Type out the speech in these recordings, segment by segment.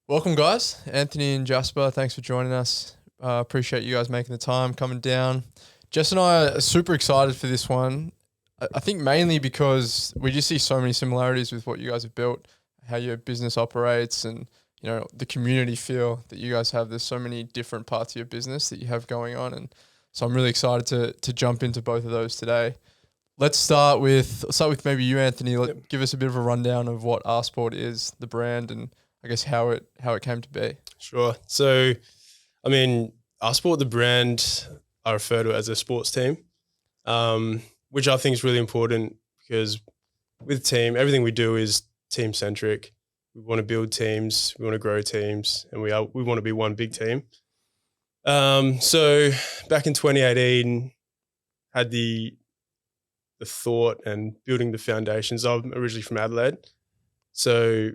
Welcome, guys. Anthony and Jasper, thanks for joining us. Appreciate you guys making the time, coming down. Jess and I are super excited for this one. I think mainly because we just see so many similarities with what you guys have built, how your business operates, and the community feel that you guys have. There's so many different parts of your business that you have going on, and so I'm really excited to jump into both of those today. Let's start with maybe you, Anthony. Give us a bit of a rundown of what R.Sport is, the brand, and I guess how it came to be. Sure. So, I mean, R.Sport, the brand, I refer to it as a sports team, which I think is really important because with team, everything we do is team centric. We want to build teams, we want to grow teams, and we want to be one big team. So back in 2018, had the thought and building the foundations. I'm originally from Adelaide, so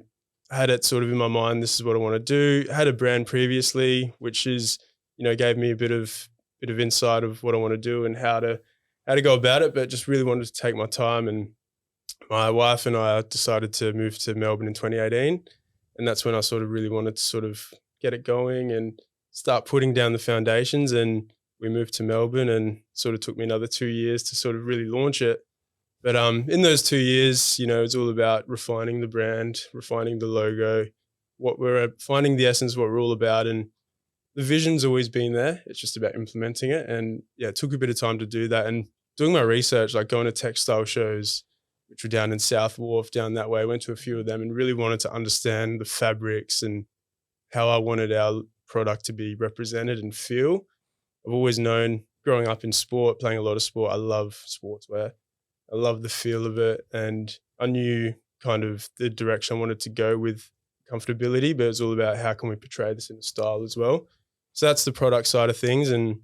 I had it sort of in my mind, this is what I want to do. I had a brand previously, which is, gave me a bit of insight of what I want to do and how to go about it, but just really wanted to take my time. And my wife and I decided to move to Melbourne in 2018. And that's when I sort of really wanted to sort of get it going and start putting down the foundations. And we moved to Melbourne, and sort of took me another 2 years to sort of really launch it. But in those 2 years, it's all about refining the brand, refining the logo, finding the essence of what we're all about. And the vision's always been there. It's just about implementing it. And yeah, it took a bit of time to do that. And doing my research, like going to textile shows, which were down in South Wharf, down that way. I went to a few of them and really wanted to understand the fabrics and how I wanted our product to be represented and feel. I've always known, growing up in sport, playing a lot of sport, I love sportswear. I love the feel of it, and I knew kind of the direction I wanted to go with comfortability, but it's all about how can we portray this in a style as well. So that's the product side of things. And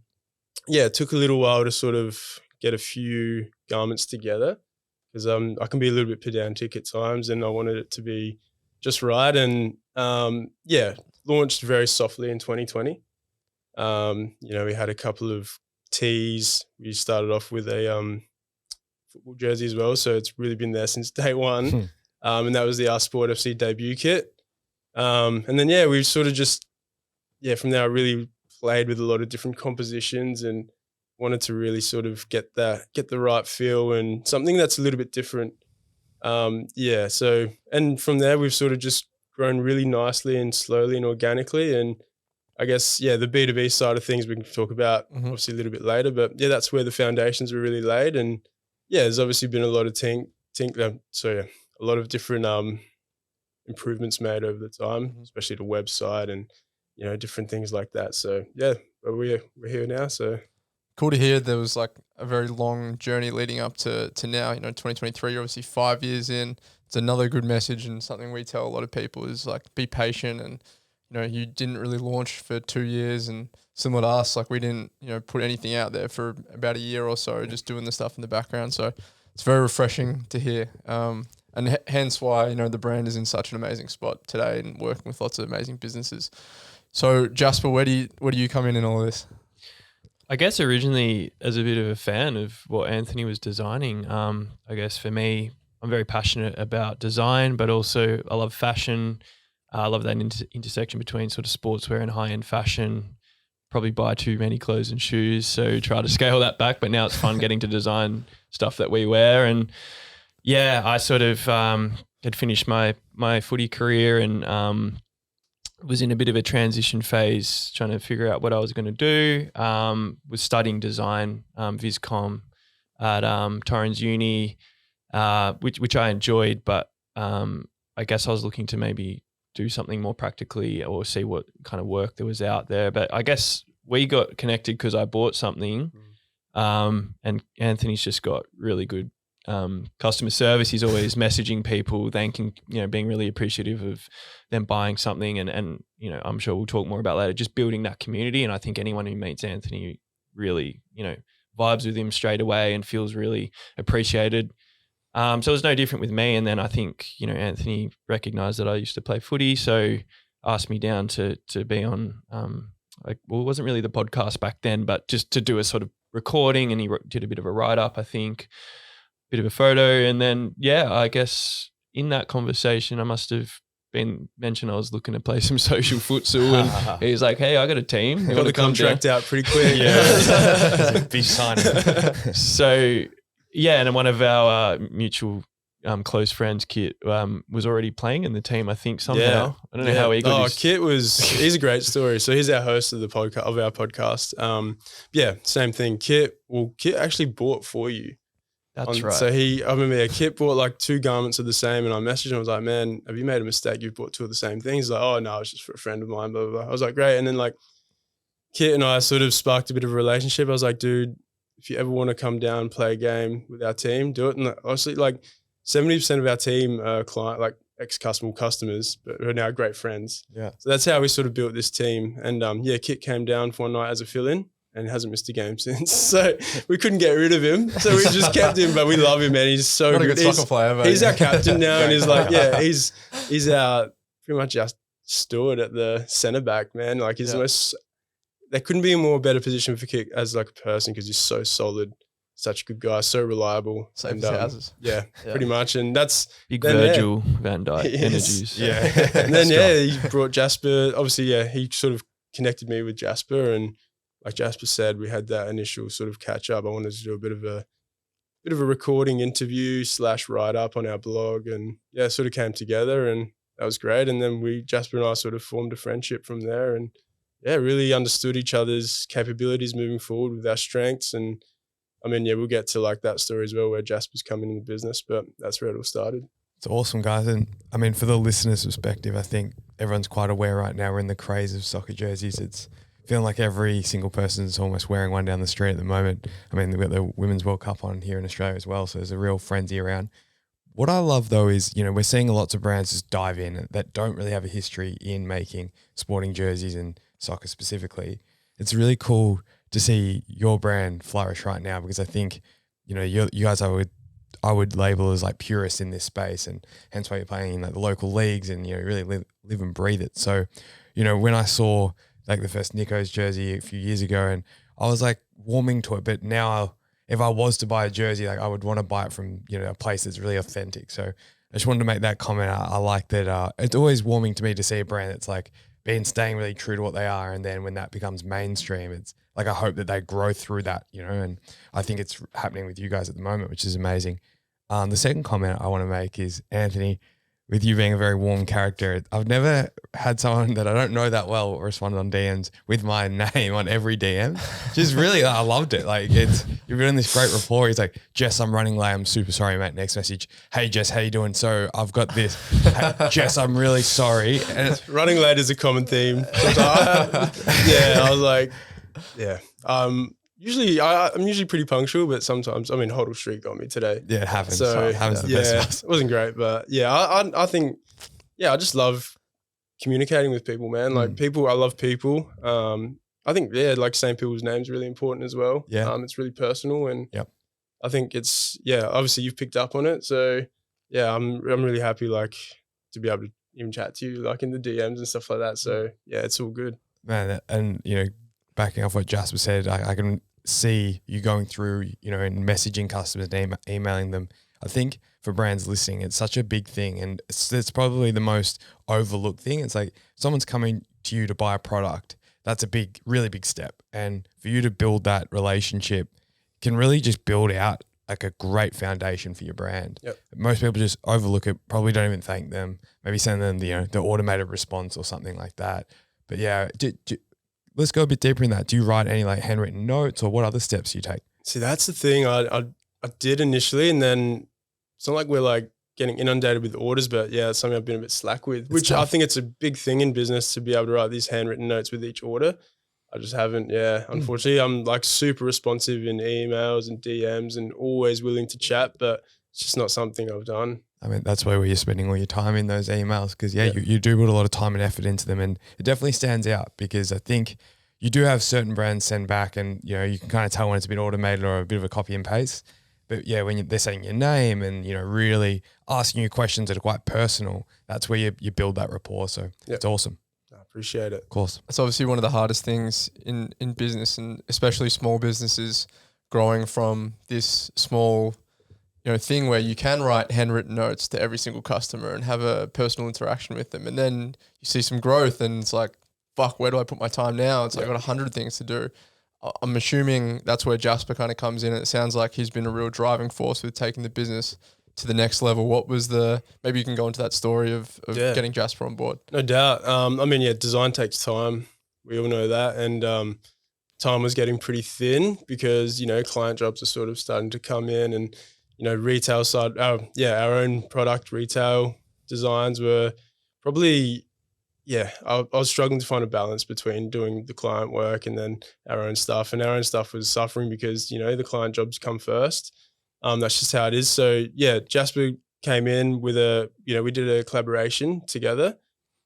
yeah, it took a little while to sort of get a few garments together because I can be a little bit pedantic at times, and I wanted it to be just right. And launched very softly in 2020. We had a couple of tees. We started off with a football jersey as well, so it's really been there since day one. And that was the R.Sport FC debut kit. And then we sort of just from there I really played with a lot of different compositions and wanted to really sort of get the right feel and something that's a little bit different. So and from there we've sort of just grown really nicely and slowly and organically. And I guess, the B2B side of things we can talk about obviously a little bit later, but that's where the foundations were really laid. And there's obviously been a lot of a lot of different improvements made over the time, especially the website and different things like that. So but we're here now. So cool to hear. There was like a very long journey leading up to now. 2023. You're obviously 5 years in. It's another good message, and something we tell a lot of people is like be patient. And you didn't really launch for 2 years, and similar to us, like we didn't, put anything out there for about a year or so, just doing the stuff in the background. So it's very refreshing to hear. And hence why, the brand is in such an amazing spot today and working with lots of amazing businesses. So Jasper, where do you come in all of this? I guess originally as a bit of a fan of what Anthony was designing, I guess for me, I'm very passionate about design, but also I love fashion. I love that intersection between sort of sportswear and high-end fashion. Probably buy too many clothes and shoes, so try to scale that back. But now it's fun getting to design stuff that we wear. And I sort of had finished my footy career and was in a bit of a transition phase, trying to figure out what I was going to do. Was studying design, Viscom at Torrens Uni, which I enjoyed, but I guess I was looking to maybe do something more practically or see what kind of work there was out there. But I guess we got connected because I bought something, and Anthony's just got really good customer service. He's always messaging people, thanking, being really appreciative of them buying something. And I'm sure we'll talk more about later, just building that community. And I think anyone who meets Anthony really, vibes with him straight away and feels really appreciated. So it was no different with me. And then I think, Anthony recognized that I used to play footy. So asked me down to be on, it wasn't really the podcast back then, but just to do a sort of recording. And he did a bit of a write-up, I think, bit of a photo. And then, I guess in that conversation, I must have been mentioned I was looking to play some social futsal, and he's like, "Hey, I got a team. You Got the contract out pretty quick. Yeah, big signing. So yeah, and then one of our mutual close friends, Kit, was already playing in the team. I think somehow. Yeah. I don't know how he got. Kit he's a great story. So he's our host of our podcast. Yeah, same thing. Kit actually bought for you. That's right. So I remember Kit bought like 2 garments of the same, and I messaged him. I was like, "Man, have you made a mistake? You've bought 2 of the same things." He's like, "Oh no, it's just for a friend of mine." Blah blah blah. I was like, "Great." And then like Kit and I sort of sparked a bit of a relationship. I was like, "Dude, if you ever want to come down and play a game with our team, do it." And honestly, like 70% of our team are customers, but are now great friends. Yeah. So that's how we sort of built this team. And Kit came down for one night as a fill-in, and hasn't missed a game since. So we couldn't get rid of him. So we just kept him, but we love him, man. He's so What a good. good soccer player, mate. He's our captain now, and he's like, he's our pretty much our steward at the centre back, man. Like he's the most. There couldn't be a more better position for Kit as like a person, because he's so solid, such a good guy, so reliable. Same as houses. Yeah, pretty much. And that's big Virgil Van Dijk energies. Yeah. And then he brought Jasper. Obviously, he sort of connected me with Jasper, and like Jasper said, we had that initial sort of catch up. I wanted to do a bit of a recording interview / write up on our blog, and it sort of came together, and that was great. And then Jasper and I sort of formed a friendship from there, and really understood each other's capabilities moving forward with our strengths. And I mean, we'll get to like that story as well, where Jasper's coming in the business, but that's where it all started. It's awesome, guys. And I mean, for the listeners' perspective, I think everyone's quite aware right now we're in the craze of soccer jerseys. It's feeling like every single person is almost wearing one down the street at the moment. I mean, we've got the Women's World Cup on here in Australia as well, so there's a real frenzy around. What I love though is, we're seeing lots of brands just dive in that don't really have a history in making sporting jerseys and soccer specifically. It's really cool to see your brand flourish right now, because I think, you guys I would label as like purists in this space, and hence why you're playing in like the local leagues and really live and breathe it. So, when I saw like the first Nico's jersey a few years ago, and I was like warming to it, but now if I was to buy a jersey, like I would want to buy it from a place that's really authentic. So I just wanted to make that comment. I like that. It's always warming to me to see a brand that's like staying really true to what they are, and then when that becomes mainstream, it's like I hope that they grow through that, and I think it's happening with you guys at the moment, which is amazing. The second comment I want to make is, Anthony, with you being a very warm character, I've never had someone that I don't know that well responded on DMs with my name on every DM. Just really, I loved it. Like you're doing this great rapport. He's like, "Jess, I'm running late. I'm super sorry, mate." Next message, "Hey Jess, how you doing? So I've got this. Hey, Jess, I'm really sorry." And running late is a common theme. I was like, I'm usually pretty punctual, but sometimes, Hoddle Street got me today. Yeah, it happens. So it happens the best of us. It wasn't great, but I think, I just love communicating with people, man. Like I love people. I think, like saying people's names is really important as well. Yeah. It's really personal, and Yep. I think it's, obviously you've picked up on it. So I'm really happy, like, to be able to even chat to you, like in the DMs and stuff like that. So it's all good. Man, and backing off what Jasper said, I can see you going through, and messaging customers and emailing them. I think for brands listening, it's such a big thing, and it's probably the most overlooked thing. It's like someone's coming to you to buy a product. That's a really big step. And for you to build that relationship can really just build out like a great foundation for your brand. Yep. Most people just overlook it, probably don't even thank them, maybe send them the automated response or something like that. But let's go a bit deeper in that. Do you write any like handwritten notes, or what other steps do you take? See, that's the thing. I did initially, and then it's not like we're like getting inundated with orders, but it's something I've been a bit slack with, which I think it's a big thing in business to be able to write these handwritten notes with each order. I just haven't. Unfortunately, I'm like super responsive in emails and DMs and always willing to chat, but it's just not something I've done. I mean, that's where you're spending all your time in those emails, because you do put a lot of time and effort into them, and it definitely stands out, because I think you do have certain brands send back, and you can kind of tell when it's been automated or a bit of a copy and paste. But when they're saying your name and really asking you questions that are quite personal, that's where you build that rapport. So it's awesome. I appreciate it. Of course. It's obviously one of the hardest things in business, and especially small businesses growing from this small thing where you can write handwritten notes to every single customer and have a personal interaction with them. And then you see some growth and it's like, fuck, where do I put my time now? It's like, I've got 100 things to do. I'm assuming that's where Jasper kind of comes in. And it sounds like he's been a real driving force with taking the business to the next level. What was maybe you can go into that story of getting Jasper on board. No doubt. Design takes time. We all know that. And time was getting pretty thin because, client jobs are sort of starting to come in and, retail side, our own product retail designs were probably, I was struggling to find a balance between doing the client work and then our own stuff. And our own stuff was suffering because, the client jobs come first. That's just how it is. So, Jasper came in with we did a collaboration together,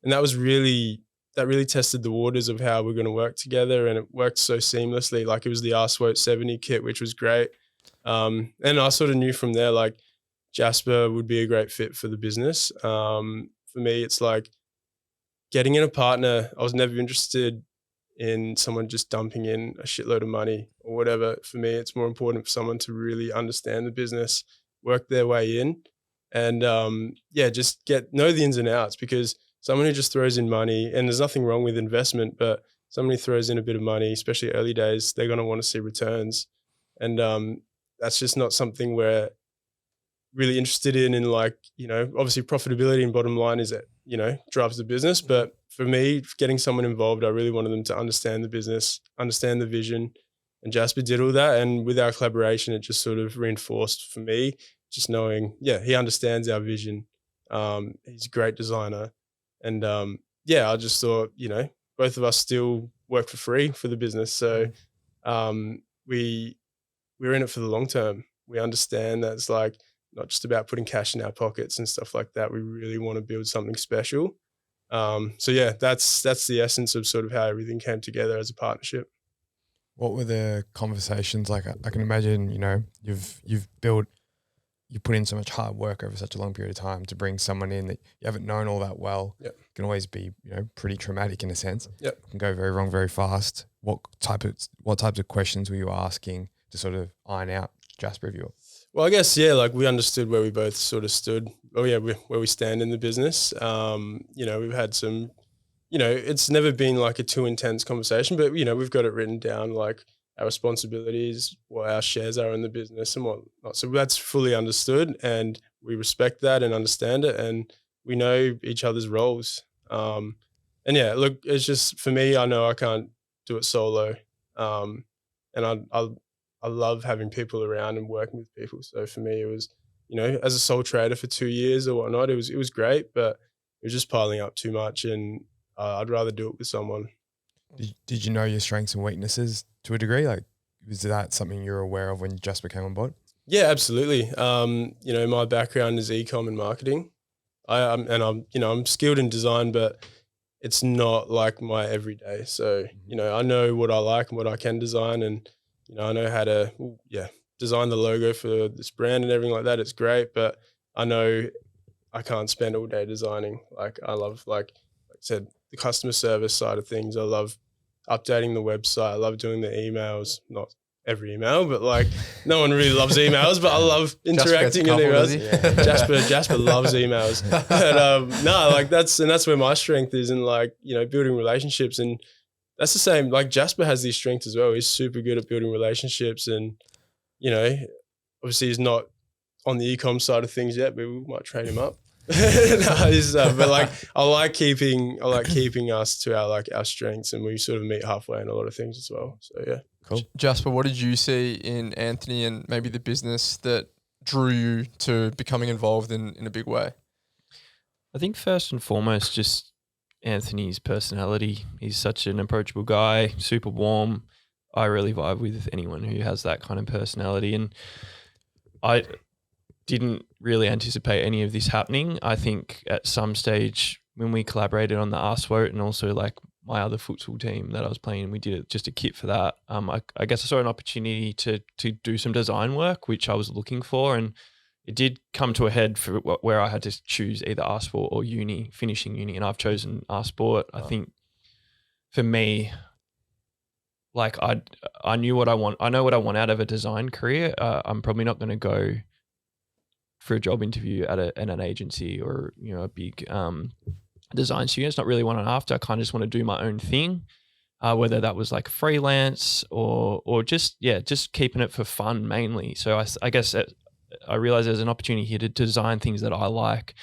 and that really tested the waters of how we're going to work together, and it worked so seamlessly. Like, it was the R.Sport 70 kit, which was great. And I sort of knew from there, like, Jasper would be a great fit for the business. For me, it's like getting in a partner. I was never interested in someone just dumping in a shitload of money or whatever. For me, it's more important for someone to really understand the business, work their way in, and just know the ins and outs. Because someone who just throws in money, and there's nothing wrong with investment, but someone who throws in a bit of money, especially early days, they're going to want to see returns. And that's just not something we're really interested in. And obviously profitability and bottom line is that, drives the business. But for me, getting someone involved, I really wanted them to understand the business, understand the vision. And Jasper did all that. And with our collaboration, it just sort of reinforced for me, just knowing, he understands our vision. He's a great designer. And I just thought, both of us still work for free for the business. So we're in it for the long term. We understand that it's like not just about putting cash in our pockets and stuff like that. We really want to build something special. That's the essence of sort of how everything came together as a partnership. What were the conversations like? I can imagine, you've put in so much hard work over such a long period of time to bring someone in that you haven't known all that well. Yep. It can always be, pretty traumatic in a sense. Yep. It can go very wrong very fast. What types of questions were you asking to sort of iron out Jasper view? Well, I guess, we understood where we both sort of stood. Where we stand in the business. We've had some, it's never been like a too intense conversation, but, we've got it written down, like our responsibilities, what our shares are in the business and whatnot. So that's fully understood, and we respect that and understand it, and we know each other's roles. It's just, for me, I know I can't do it solo. And I love having people around and working with people. So for me, it was, as a sole trader for 2 years or whatnot, it was great, but it was just piling up too much, and I'd rather do it with someone. Did you know your strengths and weaknesses to a degree? Like, was that something you were aware of when Jasper came on board? Yeah, absolutely. My background is e-com and marketing. I'm skilled in design, but it's not like my everyday. So, I know what I like and what I can design, and, I know how to, design the logo for this brand and everything like that. It's great, but I know I can't spend all day designing. Like, I love, like I said, the customer service side of things. I love updating the website. I love doing the emails, not every email, but no one really loves emails, but I love interacting in emails. Jasper loves emails. But that's where my strength is in building relationships. And that's the same, Jasper has these strengths as well. He's super good at building relationships, and, obviously he's not on the e-com side of things yet, but we might trade him up. I like keeping us to our strengths, and we sort of meet halfway in a lot of things as well. So yeah. Cool. Jasper, what did you see in Anthony and maybe the business that drew you to becoming involved in a big way? I think first and foremost, just Anthony's personality. He's such an approachable guy, super warm. I really vibe with anyone who has that kind of personality, and I didn't really anticipate any of this happening. I think at some stage when we collaborated on the R.Sport and also my other futsal team that I was playing, we did just a kit for that. I guess I saw an opportunity to do some design work, which I was looking for, and it did come to a head for where I had to choose either R.Sport or finishing uni, and I've chosen R.Sport. I think for me, I knew what I want. I know what I want out of a design career. I'm probably not going to go for a job interview at an agency or, you know, a big design studio. It's not really what I'm after. I kind of just want to do my own thing, whether that was like freelance or just keeping it for fun mainly. So I guess I realized there's an opportunity here to design things that I like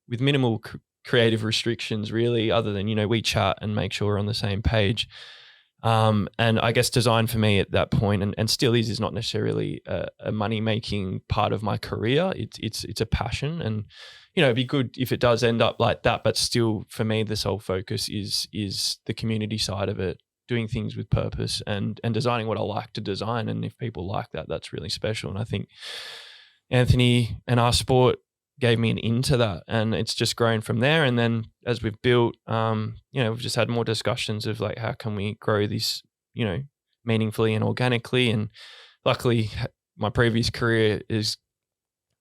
with minimal creative restrictions, really, other than, you know, we chat and make sure we're on the same page. And I guess design for me at that point, and still is not necessarily a money making part of my career. It's a passion, and, you know, it'd be good if it does end up like that. But still, for me, the sole focus is the community side of it, doing things with purpose and designing what I like to design. And if people like that, that's really special. And I think Anthony and R.Sport gave me an into that, and it's just grown from there. And then as we've built, you know, we've just had more discussions of like, how can we grow this, you know, meaningfully and organically. And luckily my previous career is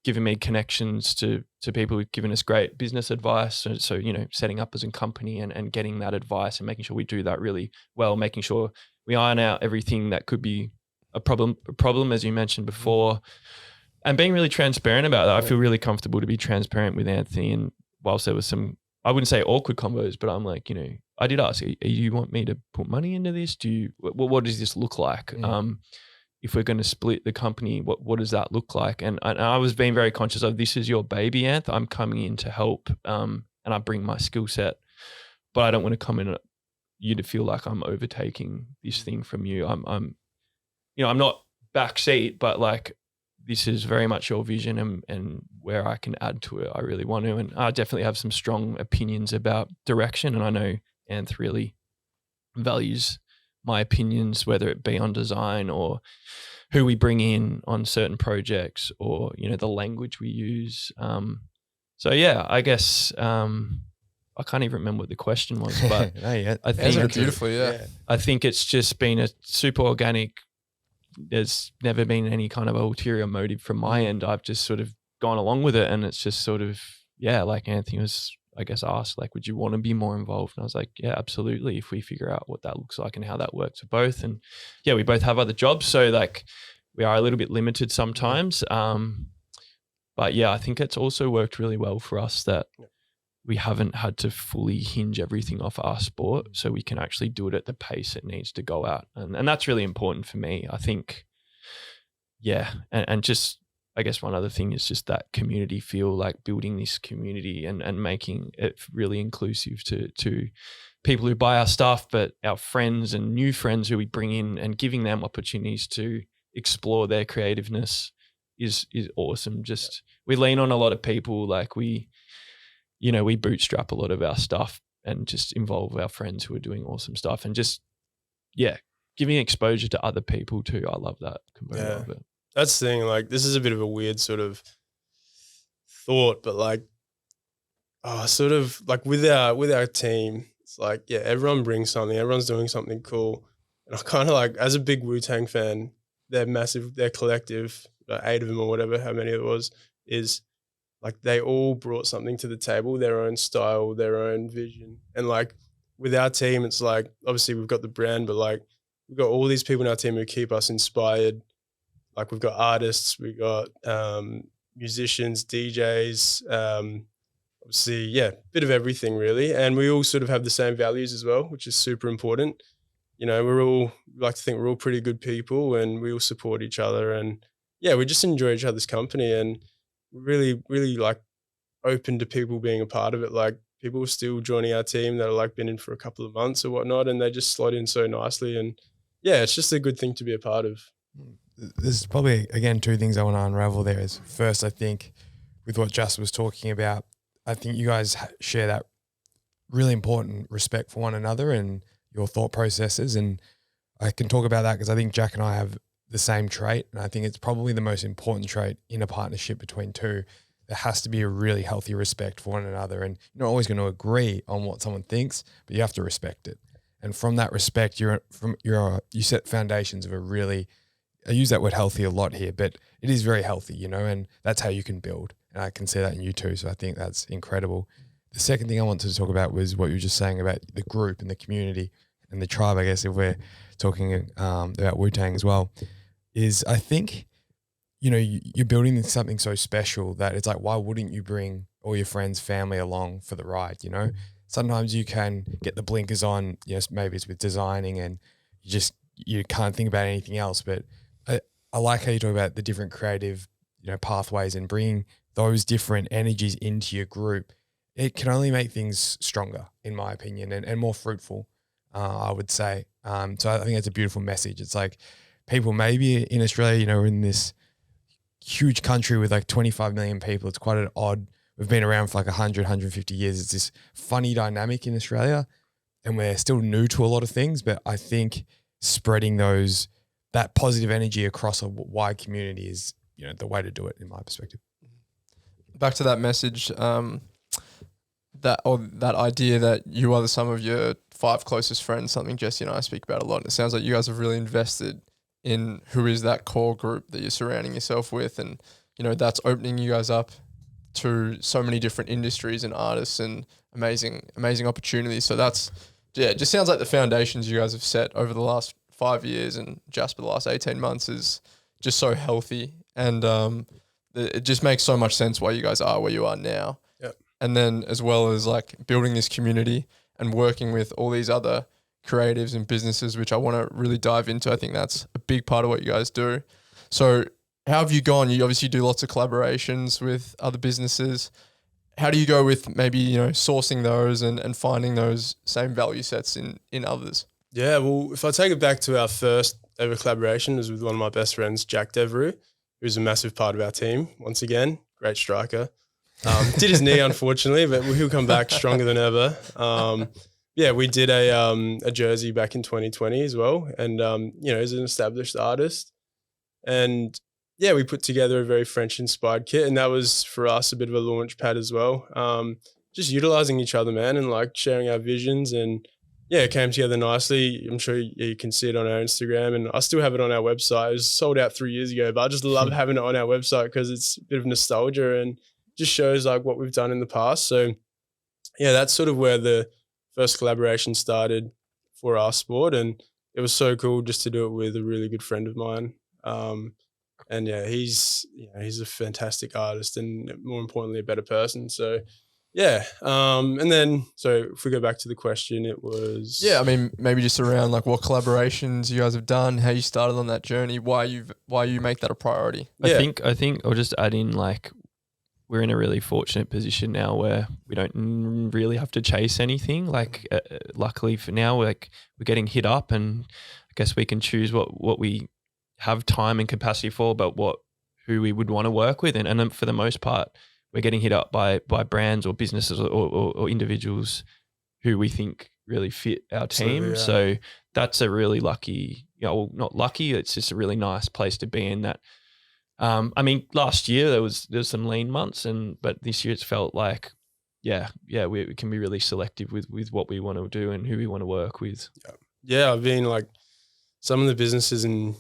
giving me connections to people who've given us great business advice. So, you know, setting up as a company and getting that advice and making sure we do that really well, making sure we iron out everything that could be a problem, as you mentioned before, and being really transparent about that. I feel really comfortable to be transparent with Anthony. And whilst there was some, I wouldn't say awkward combos, but I'm like, you know, I did ask, you want me to put money into this? What does this look like? If we're going to split the company, what does that look like? And I was being very conscious of, this is your baby, Anth. I'm coming in to help, and I bring my skill set, but I don't want to come in you to feel like I'm overtaking this thing from you. I'm you know, I'm not backseat, but like, this is very much your vision, and where I can add to it, I really want to. And I definitely have some strong opinions about direction, and I know Anth really values my opinions, whether it be on design or who we bring in on certain projects, or, you know, the language we use. So yeah, I guess I can't even remember what the question was, but I think answered it beautifully. Yeah. I think it's just been a super organic. There's never been any kind of ulterior motive from my end. I've just sort of gone along with it, and it's just sort of, yeah, like Anthony was, I guess, asked, like, would you want to be more involved? And I was like, yeah, absolutely, if we figure out what that looks like and how that works for both. And yeah, we both have other jobs, so like we are a little bit limited sometimes. But yeah, I think it's also worked really well for us that we haven't had to fully hinge everything off R.Sport, so we can actually do it at the pace it needs to go at. And that's really important for me, I think. Yeah. And just, I guess one other thing is just that community feel, like building this community and making it really inclusive to people who buy our stuff, but our friends and new friends who we bring in, and giving them opportunities to explore their creativeness is awesome. Just, we lean on a lot of people, like we bootstrap a lot of our stuff and just involve our friends who are doing awesome stuff, and just, yeah, giving exposure to other people too. I love that component of it. That's the thing. Like, this is a bit of a weird sort of thought, but like, sort of like with our team, it's like, yeah, everyone brings something, everyone's doing something cool. And I kind of like, as a big Wu-Tang fan, they're massive, they're collective, 8 of them or whatever, how many it was, is like they all brought something to the table, their own style, their own vision. And like with our team, it's like, obviously we've got the brand, but like we've got all these people in our team who keep us inspired. Like we've got artists, we've got musicians, DJs, obviously, yeah, bit of everything really. And we all sort of have the same values as well, which is super important. You know, we like to think we're all pretty good people, and we all support each other, and yeah, we just enjoy each other's company, and really, really like open to people being a part of it. Like people are still joining our team that are like been in for a couple of months or whatnot, and they just slot in so nicely. And yeah, it's just a good thing to be a part of. There's probably, again, 2 things I want to unravel there. Is first, I think with what Justin was talking about, I think you guys share that really important respect for one another and your thought processes. And I can talk about that because I think Jack and I have the same trait. And I think it's probably the most important trait in a partnership between two. There has to be a really healthy respect for one another. And you're not always going to agree on what someone thinks, but you have to respect it. And from that respect, you set foundations of a really, I use that word healthy a lot here, but it is very healthy, you know, and that's how you can build. And I can see that in you too. So I think that's incredible. The second thing I wanted to talk about was what you were just saying about the group and the community and the tribe, I guess, if we're talking about Wu-Tang as well, is I think you're building something so special that it's like, why wouldn't you bring all your friends, family along for the ride? Sometimes you can get the blinkers on, yes, maybe it's with designing and you can't think about anything else. But I like how you talk about the different creative, pathways and bringing those different energies into your group. It can only make things stronger, in my opinion, and more fruitful, I would say. So I think that's a beautiful message. It's like people maybe in Australia, we're in this huge country with like 25 million people. It's quite an odd, we've been around for like 100, 150 years. It's this funny dynamic in Australia and we're still new to a lot of things, but I think spreading that positive energy across a wide community is, the way to do it in my perspective. Back to that message, that idea that you are the sum of your 5 closest friends, something Jesse and I speak about a lot. And it sounds like you guys have really invested in who is that core group that you're surrounding yourself with. And, that's opening you guys up to so many different industries and artists and amazing opportunities. So it just sounds like the foundations you guys have set over the last 5 years and Jasper the last 18 months is just so healthy. And it just makes so much sense why you guys are where you are now. Yep. And then as well as like building this community and working with all these other creatives and businesses, which I want to really dive into. I think that's a big part of what you guys do. So how have you gone? You obviously do lots of collaborations with other businesses. How do you go with maybe, sourcing those and finding those same value sets in others? Yeah, well, if I take it back to our first ever collaboration, it was with one of my best friends, Jack Devereux, who's a massive part of our team. Once again, great striker. Did his knee, unfortunately, but he'll come back stronger than ever. Yeah, we did a jersey back in 2020 as well. And, he's an established artist. And yeah, we put together a very French-inspired kit. And that was, for us, a bit of a launch pad as well. Just utilizing each other, man, and like sharing our visions. And yeah, it came together nicely. I'm sure you can see it on our Instagram. And I still have it on our website. It was sold out 3 years ago, but I just love having it on our website because it's a bit of nostalgia and just shows like what we've done in the past. So yeah, that's sort of where the first collaboration started for R.Sport, and it was so cool just to do it with a really good friend of mine. And yeah, he's a fantastic artist and more importantly, a better person. So yeah. And then, so if we go back to the question, it was, yeah, I mean, maybe just around like what collaborations you guys have done, how you started on that journey, why you make that a priority. I think I'll just add in, like, we're in a really fortunate position now where we don't really have to chase anything. Like, luckily for now, we're getting hit up, and I guess we can choose what we have time and capacity for, but who we would want to work with. And for the most part, we're getting hit up by brands or businesses or individuals who we think really fit our team. Yeah. So that's a really lucky, not lucky, it's just a really nice place to be in that. I mean, last year there was some lean months, but this year it's felt like, we can be really selective with what we want to do and who we want to work with. Yeah, I've been like, some of the businesses and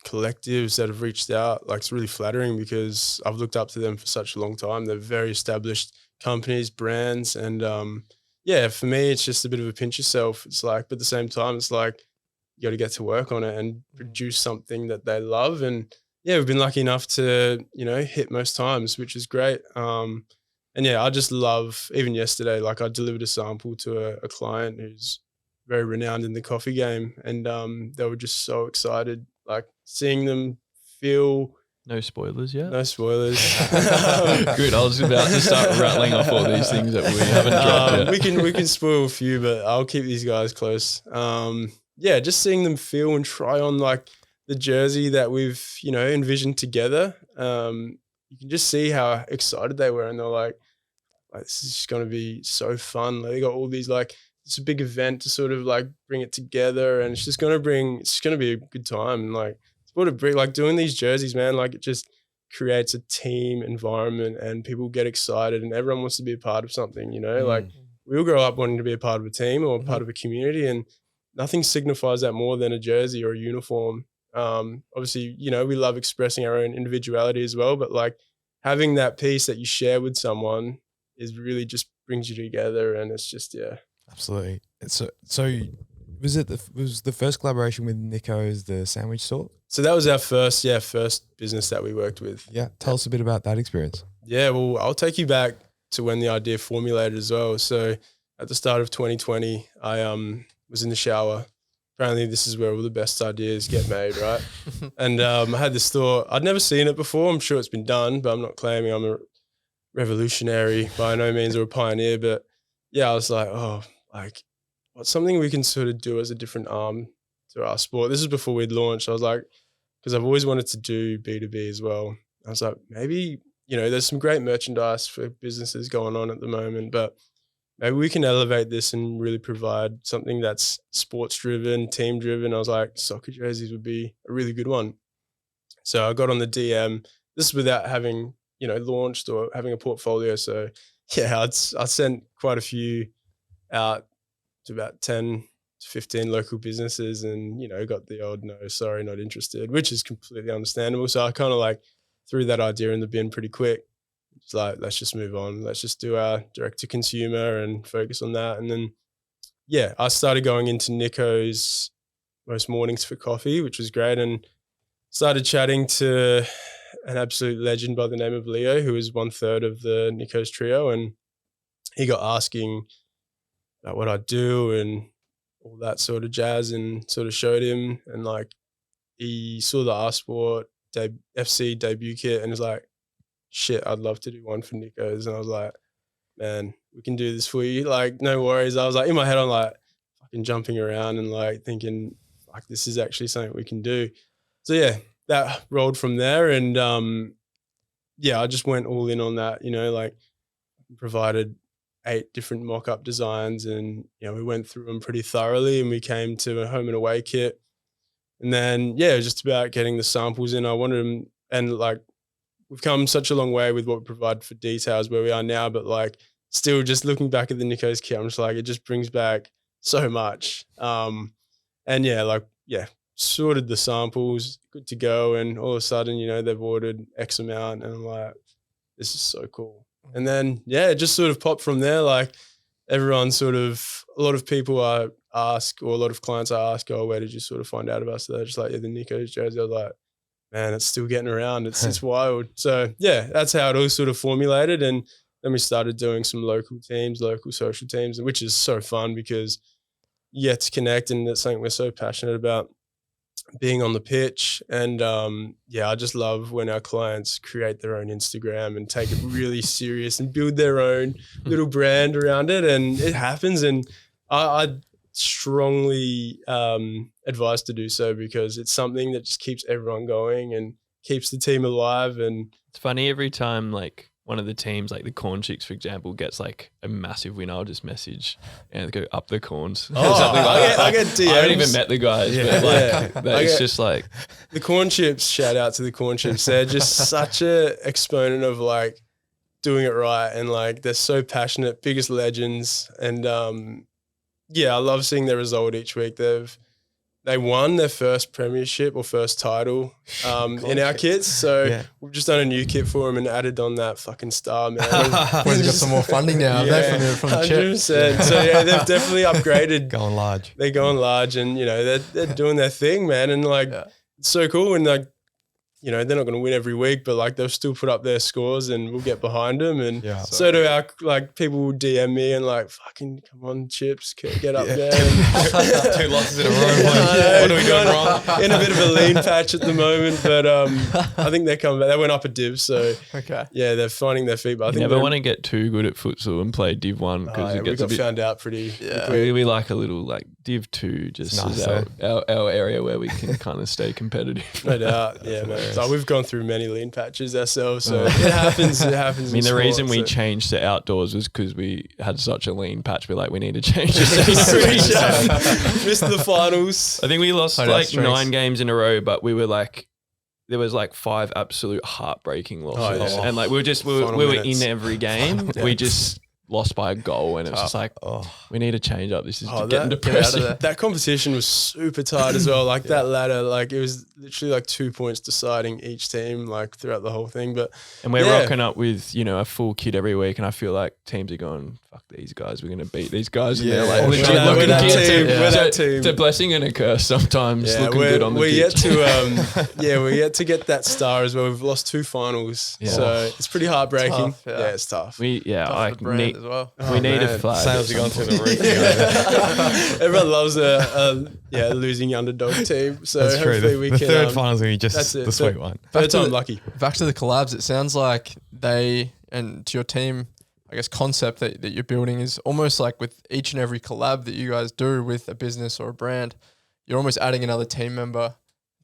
collectives that have reached out, like, it's really flattering because I've looked up to them for such a long time. They're very established companies, brands, and for me, it's just a bit of a pinch yourself. It's like, but at the same time, it's like you got to get to work on it and produce something that they love. And yeah, we've been lucky enough to, hit most times, which is great. And yeah, I just love, even yesterday, like, I delivered a sample to a client who's very renowned in the coffee game. And they were just so excited, like seeing them feel. No spoilers yet? No spoilers. Good. I was about to start rattling off all these things that we haven't dropped yet. We can spoil a few, but I'll keep these guys close. Just seeing them feel and try on like the jersey that we've, envisioned together. You can just see how excited they were, and they're like this is just going to be so fun. Like, they got all these, like, it's a big event to sort of like bring it together, and it's going to be a good time. And like, it's what it brings, like doing these jerseys, man, like it just creates a team environment and people get excited and everyone wants to be a part of something, like we all grow up wanting to be a part of a team or a part of a community, and nothing signifies that more than a jersey or a uniform. Obviously, we love expressing our own individuality as well, but like having that piece that you share with someone is really just brings you together, and it's just, Absolutely. So Was the first collaboration with Nico's the sandwich sort? So that was our first business that we worked with. Yeah. Tell us a bit about that experience. Yeah, well, I'll take you back to when the idea formulated as well. So at the start of 2020, I was in the shower. Apparently this is where all the best ideas get made, right? And I had this thought. I'd never seen it before. I'm sure it's been done, but I'm not claiming I'm a revolutionary by no means or a pioneer. But yeah, I was like, what's something we can sort of do as a different arm to R.Sport? This is before we'd launched. I was like, because I've always wanted to do B2B as well. I was like, maybe, there's some great merchandise for businesses going on at the moment, but maybe we can elevate this and really provide something that's sports driven, team driven. I was like, soccer jerseys would be a really good one. So I got on the DM. This is without having, launched or having a portfolio. So yeah, I sent quite a few out to about 10 to 15 local businesses and, got the old no, sorry, not interested, which is completely understandable. So I kind of like threw that idea in the bin pretty quick. It's like, let's just move on. Let's just do our direct to consumer and focus on that. And then, yeah, I started going into Nico's most mornings for coffee, which was great. And started chatting to an absolute legend by the name of Leo, who is 1/3 of the Nico's trio. And he got asking about what I do and all that sort of jazz, and sort of showed him. And like, he saw the R.Sport FC debut kit and was like, shit, I'd love to do one for Nico's. And I was like, man, we can do this for you. Like, no worries. I was like, in my head, I'm like fucking jumping around and like thinking, like, this is actually something we can do. So yeah, that rolled from there. And I just went all in on that, like provided 8 different mock-up designs, and, we went through them pretty thoroughly, and we came to a home and away kit. And then, yeah, it was just about getting the samples in. I wanted them, and like, we've come such a long way with what we provide for details where we are now, but like still just looking back at the Nico's kit, I'm just like, it just brings back so much. And sorted the samples, good to go. And all of a sudden, they've ordered X amount, and I'm like, this is so cool. And then, yeah, it just sort of popped from there. Like everyone a lot of people ask, or a lot of clients ask, oh, where did you sort of find out about us? So they're just like, yeah, the Nico's jersey. I was like, man, it's still getting around. It's wild. So yeah, that's how it all sort of formulated. And then we started doing some local teams, local social teams, which is so fun because you get to connect, and that's something we're so passionate about, being on the pitch. And I just love when our clients create their own Instagram and take it really serious and build their own little brand around it. And it happens. And I strongly advise to do so, because it's something that just keeps everyone going and keeps the team alive. And it's funny, every time like one of the teams, like the Corn Chicks, for example, gets like a massive win, I'll just message and go up the Corns. I get DMs. I haven't even met the guys, but it's just like the Corn Chips. Shout out to the Corn Chips. They're just such a exponent of like doing it right, and like they're so passionate, biggest legends. And I love seeing their result each week. They won their first premiership or first title in our kits. So we've just done a new kit for them and added on that fucking star, man. We've got some more funding now. Yeah, from the chip. 100%. So yeah, they've definitely upgraded. Going large. They're going large, and they're doing their thing, man. And like it's so cool. And like, they're not going to win every week, but like they'll still put up their scores, and we'll get behind them. And so do our, like, people will DM me and like, fucking come on, Chips, get up there. 2 losses in a row. What are we doing wrong? In a bit of a lean patch at the moment, but I think they're coming back. They went up a div, so yeah, they're finding their feet. But I think never want to get too good at futsal and play Div 1, because it gets we got found out pretty. We like a little like Div 2, just as our area where we can kind of stay competitive. No doubt, yeah, man. So we've gone through many lean patches ourselves, so it happens. It happens. I mean, the reason we changed to outdoors was because we had such a lean patch. We're like, we need to change this. Missed the finals. I think we lost like 9 games in a row, but we were like, there was like 5 absolute heartbreaking losses, and like we were in every game. We just lost by a goal, and it was just like, we need to change up. This is getting depressing. That competition was super tight as well. Like that ladder, like it was literally like 2 points deciding each team, like throughout the whole thing. And we're rocking up with, you know, a full kit every week, and I feel like teams are going, fuck these guys, we're going to beat these guys. And they're like, legit looking we're that team. It's a blessing and a curse sometimes. Looking good on the pitch. We're yet to get that star as well. We've lost 2 finals, so it's pretty heartbreaking. Tough, it's tough. Tough for the brand as well. We need a flag. Sales are going through the roof. Everyone loves a losing underdog team. So That's hopefully true. we The can. third final's going to be just it. the sweet one. Third time lucky. Back to the collabs, it sounds like they, and to your team, I guess, concept that you're building is almost like with each and every collab that you guys do with a business or a brand, you're almost adding another team member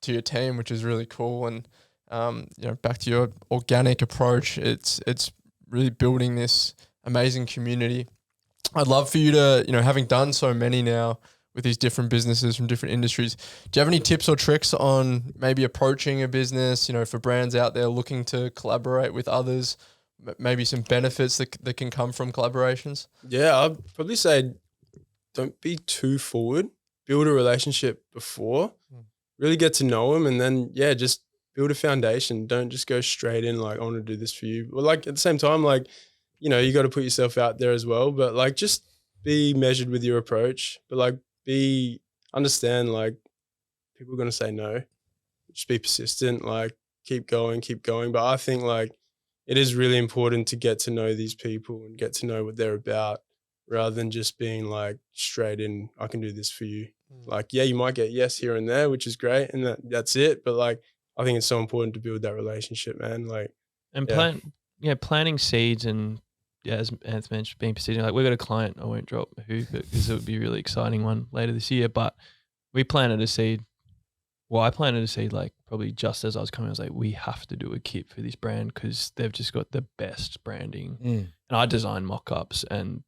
to your team, which is really cool. And you know, back to your organic approach, it's really building this amazing community. I'd love for you to, you know, having done so many now with these different businesses from different industries, do you have any tips or tricks on maybe approaching a business, you know, for brands out there looking to collaborate with others, maybe some benefits that can come from collaborations? Yeah, I'd probably say don't be too forward. Build a relationship before, really get to know them, and then, just build a foundation. Don't just go straight in like, I want to do this for you. Well, like at the same time, like, you know, you got to put yourself out there as well, but like just be measured with your approach, but like understand like people are going to say no. Just be persistent, like keep going. But I think like it is really important to get to know these people and get to know what they're about rather than just being like straight in, I can do this for you. Like, you might get yes here and there, which is great. And that's it. But like, I think it's so important to build that relationship, man. Like, and planting seeds and, as Anthony mentioned, being persistent. Like, we've got a client, I won't drop who, because it would be a really exciting one later this year. But we planted a seed. Well, I planted a seed like probably just as I was coming. I was like, we have to do a kit for this brand because they've just got the best branding. And I designed mock-ups and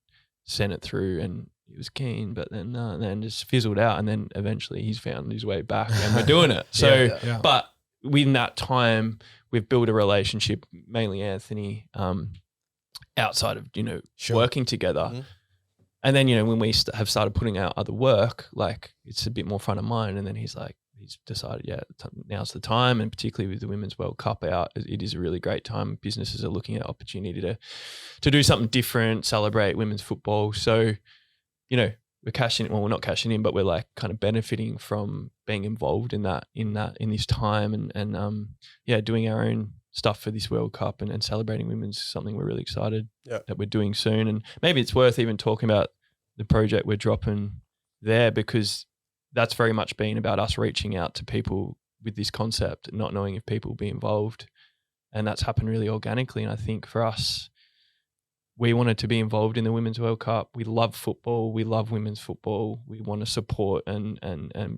sent it through, and he was keen, but then just fizzled out. And then eventually he's found his way back, and we're doing it. So, but within that time, we've built a relationship, mainly Anthony, outside of, you know, working together. And then, you know, when we have started putting out other work, like it's a bit more front of mind. And then he's decided, now's the time. And particularly with the Women's World Cup out, it is a really great time. Businesses are looking at opportunity to do something different, celebrate women's football. So, you know, we're not cashing in, but we're like kind of benefiting from being involved in this time and doing our own stuff for this World Cup and celebrating women's something we're really excited that we're doing soon. And maybe it's worth even talking about the project we're dropping there, because that's very much been about us reaching out to people with this concept, not knowing if people will be involved. And that's happened really organically. And I think for us, we wanted to be involved in the Women's World Cup. We love football. We love women's football. We want to support and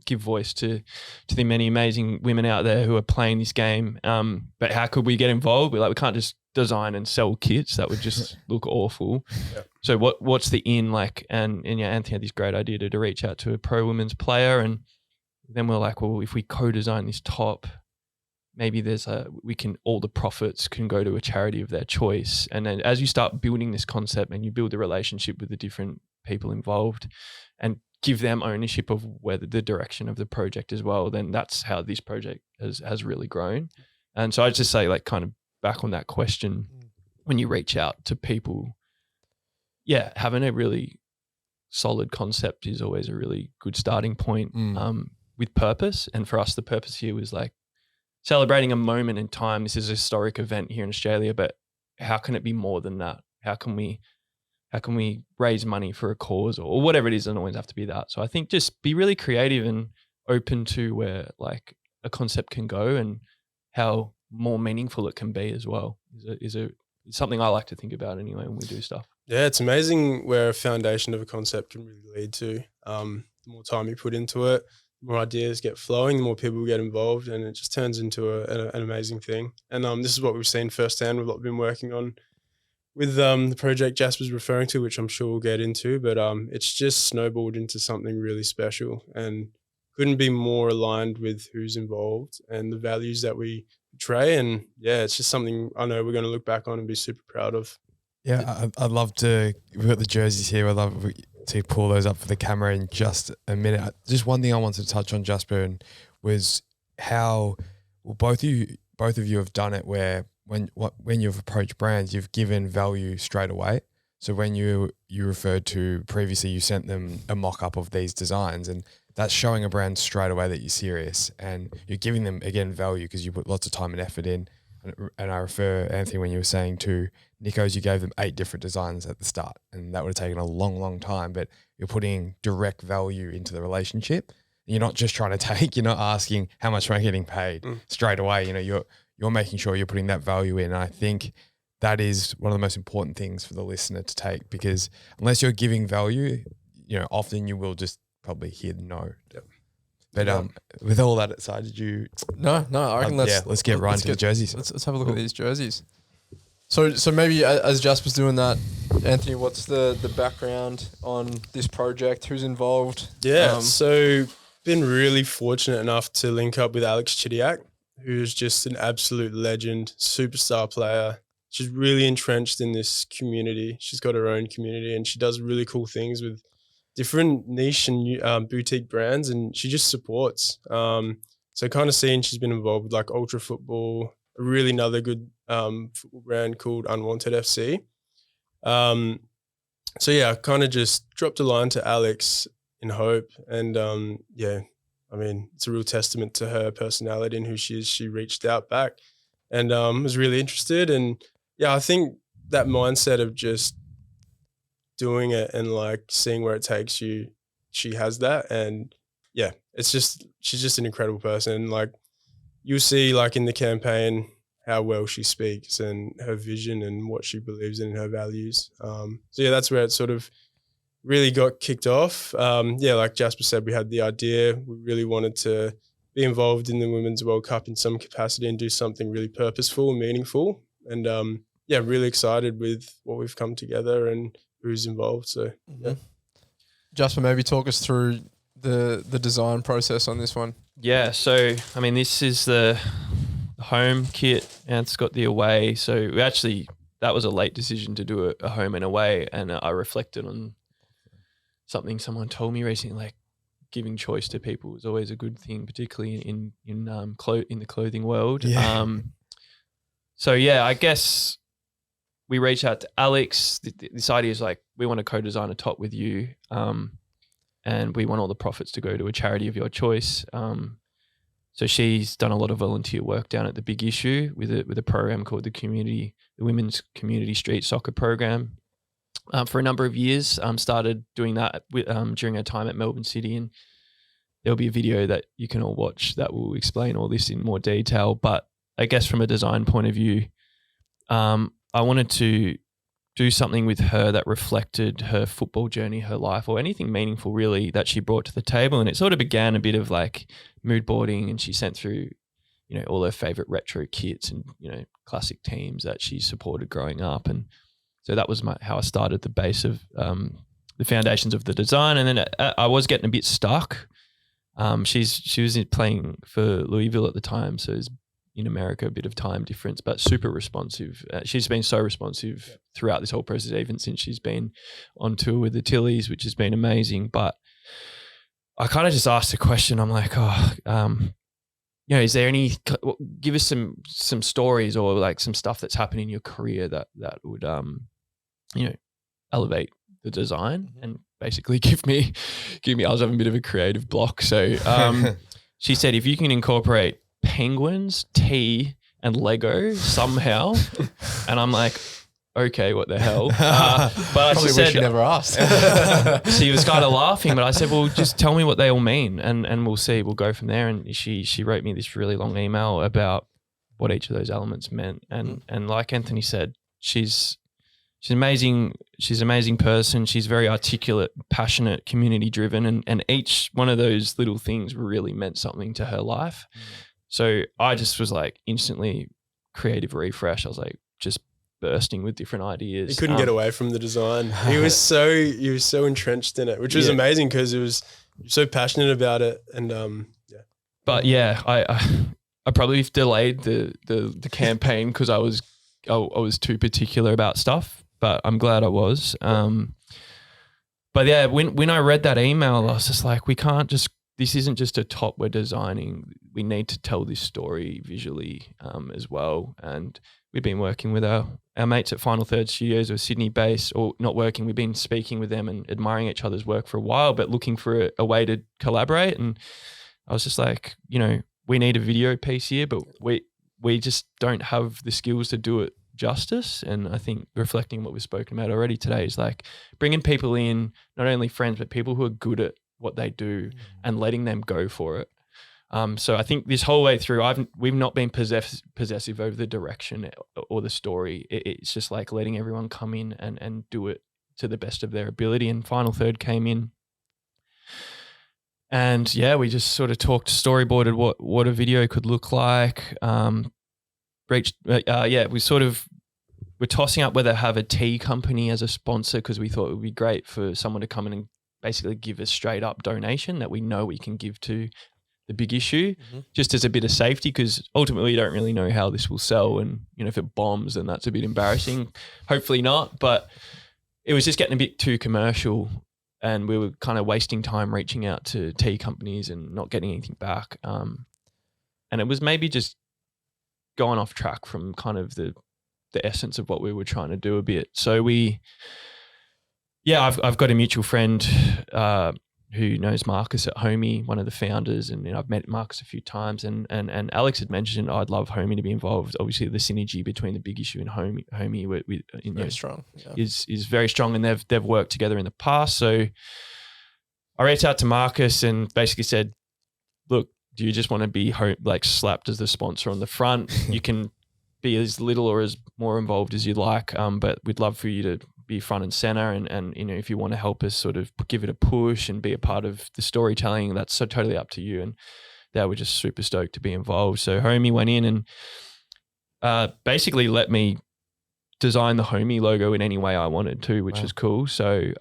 give voice to the many amazing women out there who are playing this game. But how could we get involved? We can't just design and sell kits. That would just look awful. So what's the in like? And Anthony had this great idea to reach out to a pro women's player, and then we're like, well, if we co-design this top, maybe all the profits can go to a charity of their choice. And then as you start building this concept and you build a relationship with the different people involved and give them ownership of the direction of the project as well, then that's how this project has really grown. And so I'd just say, like, kind of back on that question, when you reach out to people, having a really solid concept is always a really good starting point with purpose. And for us, the purpose here was like, celebrating a moment in time. This is a historic event here in Australia, but how can it be more than that? How can we raise money for a cause or whatever it is? It doesn't always have to be that. So I think just be really creative and open to where like a concept can go and how more meaningful it can be as well. Is something I like to think about anyway when we do stuff. Yeah, it's amazing where a foundation of a concept can really lead to. The more time you put into it, more ideas get flowing, the more people get involved, and it just turns into an amazing thing. And this is what we've seen firsthand with what we've been working on with the project Jasper's referring to, which I'm sure we'll get into, but it's just snowballed into something really special and couldn't be more aligned with who's involved and the values that we portray. And it's just something I know we're going to look back on and be super proud of. Yeah, I'd love to. We've got the jerseys here. I'd love to pull those up for the camera in just a minute. Just one thing I wanted to touch on, Jasper, and was how both of you have done it. Where when you've approached brands, you've given value straight away. So when you referred to previously, you sent them a mock-up of these designs, and that's showing a brand straight away that you're serious, and you're giving them, again, value because you put lots of time and effort in. And I refer, Anthony, when you were saying to Nico's, you gave them 8 different designs at the start, and that would have taken a long, long time, but you're putting direct value into the relationship. You're not just trying to take, you're not asking how much am I getting paid straight away. You're making sure you're putting that value in. And I think that is one of the most important things for the listener to take, because unless you're giving value, often you will just probably hear no. Yep. But with all that aside, did you? No. I reckon let's get right into the jerseys. Let's have a look at these jerseys. So maybe as Jasper's doing that, Anthony, what's the background on this project? Who's involved? Yeah, so been really fortunate enough to link up with Alex Chidiak, who's just an absolute legend, superstar player. She's really entrenched in this community. She's got her own community, and she does really cool things with different niche and boutique brands, and she just supports. So kind of seeing she's been involved with like Ultra Football, a really another good football brand called Unwanted FC. So yeah, I kind of just dropped a line to Alex in hope, and I mean, it's a real testament to her personality and who she is. She reached out back and was really interested, and yeah, I think that mindset of just doing it and like seeing where it takes you, she has that. And yeah, she's just an incredible person. Like you'll see like in the campaign how well she speaks and her vision and what she believes in and her values. So yeah, that's where it sort of really got kicked off. Like Jasper said, we had the idea. We really wanted to be involved in the Women's World Cup in some capacity and do something really purposeful and meaningful. And really excited with what we've come together and who's involved. So yeah. Jasper, maybe talk us through the design process on this one. Yeah, so I mean, this is the home kit, and it's got the away. So that was a late decision to do a home and away, and I reflected on something someone told me recently, like giving choice to people is always a good thing, particularly in the clothing world. Yeah. So yeah, I guess we reached out to Alex. This idea is like, we want to co-design a top with you, and we want all the profits to go to a charity of your choice. So she's done a lot of volunteer work down at the Big Issue with a program called the Women's Community Street Soccer Program. For a number of years, started doing that during our time at Melbourne City, and there'll be a video that you can all watch that will explain all this in more detail. But I guess from a design point of view, I wanted to do something with her that reflected her football journey, her life, or anything meaningful really that she brought to the table. And it sort of began a bit of like mood boarding, and she sent through, all her favorite retro kits and, classic teams that she supported growing up. And so that was how I started the base of the foundations of the design. And then I was getting a bit stuck. She was playing for Louisville at the time, so it's in America, a bit of time difference, but super responsive. She's been so responsive throughout this whole process, even since she's been on tour with the Tillies, which has been amazing. But I kind of just asked a question. I'm like, is there any? Give us some stories or like some stuff that's happened in your career that would elevate the design and basically give me. I was having a bit of a creative block, so she said, if you can incorporate penguins, tea, and Lego somehow, and I'm like, okay, what the hell? But Probably wish you never asked. She was kind of laughing, but I said, well, just tell me what they all mean, and we'll see. We'll go from there. And she wrote me this really long email about what each of those elements meant. And like Anthony said, she's amazing. She's an amazing person. She's very articulate, passionate, community driven, and each one of those little things really meant something to her life. So I just was like instantly creative refresh. I was like just bursting with different ideas. He couldn't get away from the design. He was so entrenched in it, which was amazing because it was so passionate about it. And But yeah, I probably delayed the campaign because I was too particular about stuff. but I'm glad I was. But yeah, when I read that email, I was just like, this isn't just a top we're designing. We need to tell this story visually as well. And we've been working with our mates at Final Third Studios, who are Sydney based, or not working. We've been speaking with them and admiring each other's work for a while, but looking for a way to collaborate. And I was just like, we need a video piece here, but we just don't have the skills to do it justice. And I think reflecting on what we've spoken about already today is like bringing people in, not only friends, but people who are good at what they do and letting them go for it. So I think this whole way through, we've not been possessive over the direction or the story. It's just like letting everyone come in and do it to the best of their ability. And Final Third came in, and yeah, we just sort of storyboarded what a video could look like. We're tossing up whether to have a tea company as a sponsor, because we thought it would be great for someone to come in and basically give a straight up donation that we know we can give to the big issue, just as a bit of safety, because ultimately you don't really know how this will sell. And, if it bombs, then that's a bit embarrassing. Hopefully not. But it was just getting a bit too commercial, and we were kind of wasting time reaching out to tea companies and not getting anything back. And it was maybe just going off track from kind of the essence of what we were trying to do a bit. So I've got a mutual friend who knows Marcus at Homie, one of the founders, and I've met Marcus a few times. And Alex had mentioned I'd love Homie to be involved. Obviously, the synergy between the big issue and Homie very strong. Yeah. is very strong, and they've worked together in the past. So I reached out to Marcus and basically said, "Look, do you just want to be slapped as the sponsor on the front? You can be as little or as more involved as you like, but we'd love for you to be front and center, and if you want to help us sort of give it a push and be a part of the storytelling, that's so totally up to you." And they were just super stoked to be involved. So Homie went in and basically let me design the Homie logo in any way I wanted to, which was cool. So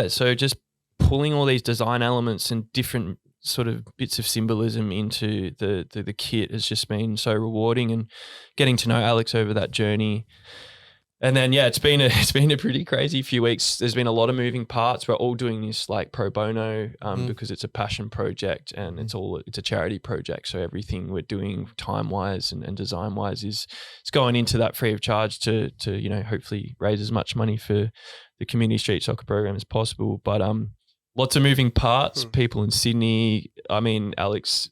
so just pulling all these design elements and different sort of bits of symbolism into the kit has just been so rewarding, and getting to know Alex over that journey. And then it's been a pretty crazy few weeks. There's been a lot of moving parts. We're all doing this like pro bono because it's a passion project, and it's a charity project. So everything we're doing time wise and design wise is going into that free of charge to hopefully raise as much money for the community street soccer program as possible. But lots of moving parts, people in Sydney. I mean, Alex,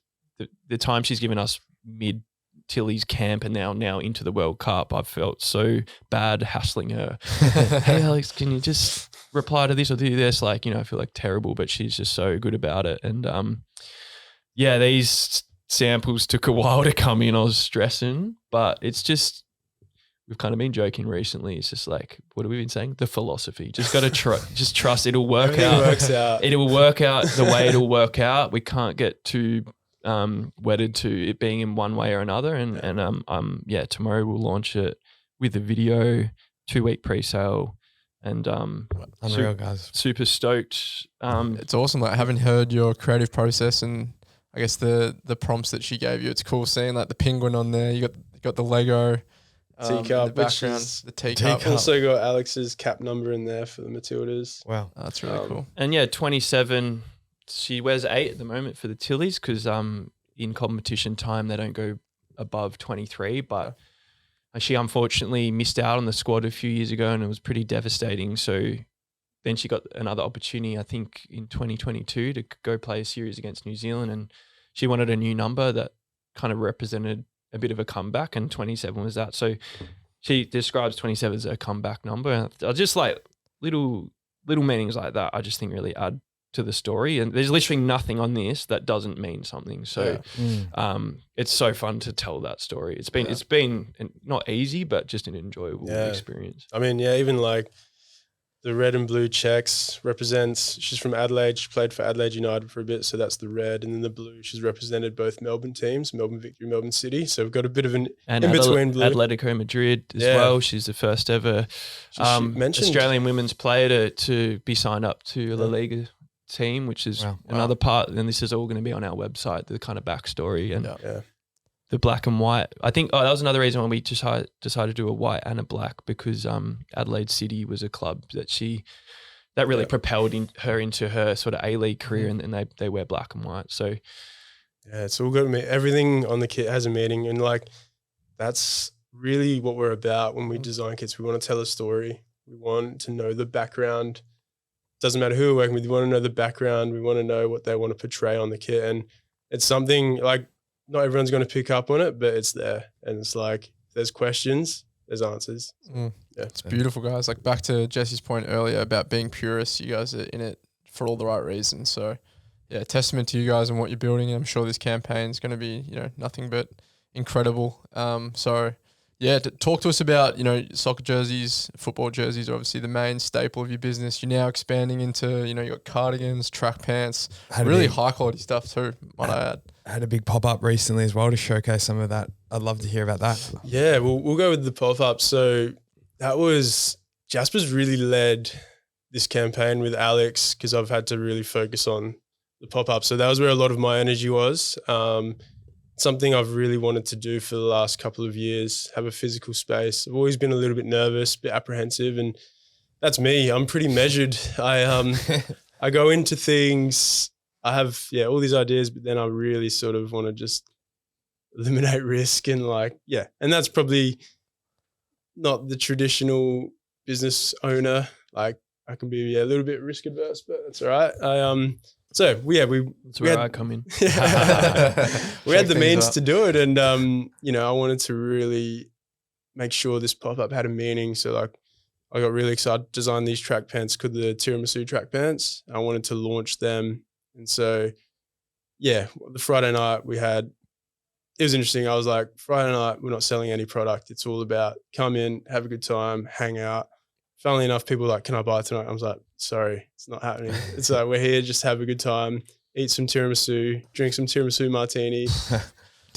the time she's given us mid Tilly's camp and now into the World Cup, I've felt so bad hassling her. Hey, Alex, can you just reply to this or do this? I feel like terrible, but she's just so good about it. And these samples took a while to come in. I was stressing, but it's just, we've kind of been joking recently. It's just like, what have we been saying? The philosophy. Just got to just trust it'll work Everything out. works out. It will work out the way it'll work out. We can't get too wedded to it being in one way or another. And tomorrow we'll launch it with a video, 2-week pre-sale, and unreal, guys. Super stoked. It's awesome. I haven't heard your creative process, and I guess the prompts that she gave you. It's cool seeing like the penguin on there. You got the Lego. Teacup, in the background, the teacup. Also got Alex's cap number in there for the Matildas. Wow, that's really cool. And 27. She wears 8 at the moment for the Tillies because in competition time they don't go above 23. But she unfortunately missed out on the squad a few years ago, and it was pretty devastating. So then she got another opportunity, I think, in 2022 to go play a series against New Zealand, and she wanted a new number that kind of represented a bit of a comeback, and 27 was that. So she describes 27 as a comeback number. And I just like little meanings like that, I just think really add to the story. And there's literally nothing on this that doesn't mean something. So it's so fun to tell that story. It's been not easy, but just an enjoyable experience. I mean, even like the red and blue checks represents, she's from Adelaide. She played for Adelaide United for a bit, so that's the red. And then the blue, she's represented both Melbourne teams, Melbourne Victory, Melbourne City. So we've got a bit of an in-between blue. Atletico Madrid as well. She's the first ever Australian women's player to be signed up to a La Liga team, which is another part. And this is all going to be on our website, the kind of backstory. And the black and white. I think that was another reason why we decided to do a white and a black, because Adelaide City was a club that really propelled her into her sort of A-League career, and they wear black and white. So yeah, it's all good. Everything on the kit has a meaning, and like that's really what we're about when we design kits. We want to tell a story. We want to know the background. Doesn't matter who we're working with. We want to know the background. We want to know what they want to portray on the kit, and it's something like not everyone's going to pick up on it, but it's there, and it's like if there's questions, there's answers. Yeah, it's beautiful, guys. Like back to Jesse's point earlier about being purists, you guys are in it for all the right reasons. So yeah, testament to you guys and what you're building. I'm sure this campaign is going to be, nothing but incredible. So yeah, talk to us about, soccer jerseys, football jerseys are obviously the main staple of your business. You're now expanding into, you got cardigans, track pants, really high quality stuff too, might I add. I had a big pop-up recently as well to showcase some of that. I'd love to hear about that. Yeah, we'll go with the pop-up. So that was, Jasper's really led this campaign with Alex, because I've had to really focus on the pop-up. So that was where a lot of my energy was. Something I've really wanted to do for the last couple of years, have a physical space. I've always been a little bit nervous, a bit apprehensive, and that's me. I'm pretty measured. I go into things, I have all these ideas, but then I really sort of want to just eliminate risk and and that's probably not the traditional business owner. Like I can be a little bit risk adverse, but that's all right. That's where I come in. We had the means to do it, and I wanted to really make sure this pop-up had a meaning. So I got really excited to design these track pants called the tiramisu track pants. I wanted to launch them, and so the Friday night it was interesting. I was like, Friday night we're not selling any product. It's all about come in, have a good time, hang out. Funnily enough, people were like, can I buy it tonight? I was like, sorry, it's not happening. It's like, we're here, just have a good time, eat some tiramisu, drink some tiramisu martini.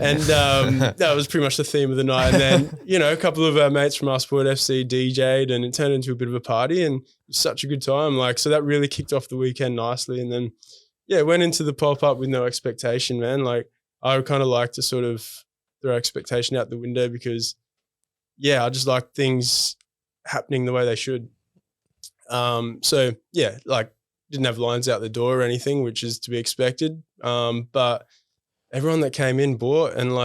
And that was pretty much the theme of the night. And then, a couple of our mates from R.Sport FC DJ'd, and it turned into a bit of a party, and it was such a good time. So that really kicked off the weekend nicely. And then, went into the pop-up with no expectation, man. I would kind of like to sort of throw expectation out the window, because, I just like things happening the way they should. Didn't have lines out the door or anything, which is to be expected. But everyone that came in bought, and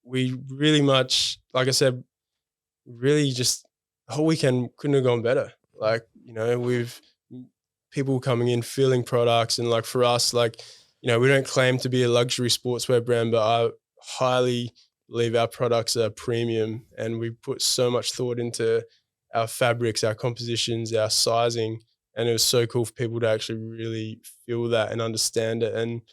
we really much, like I said, really just the whole weekend couldn't have gone better. We've people coming in, feeling products, and for us, we don't claim to be a luxury sportswear brand, but I highly believe our products are premium, and we put so much thought into our fabrics, our compositions, our sizing, and it was so cool for people to actually really feel that and understand it. And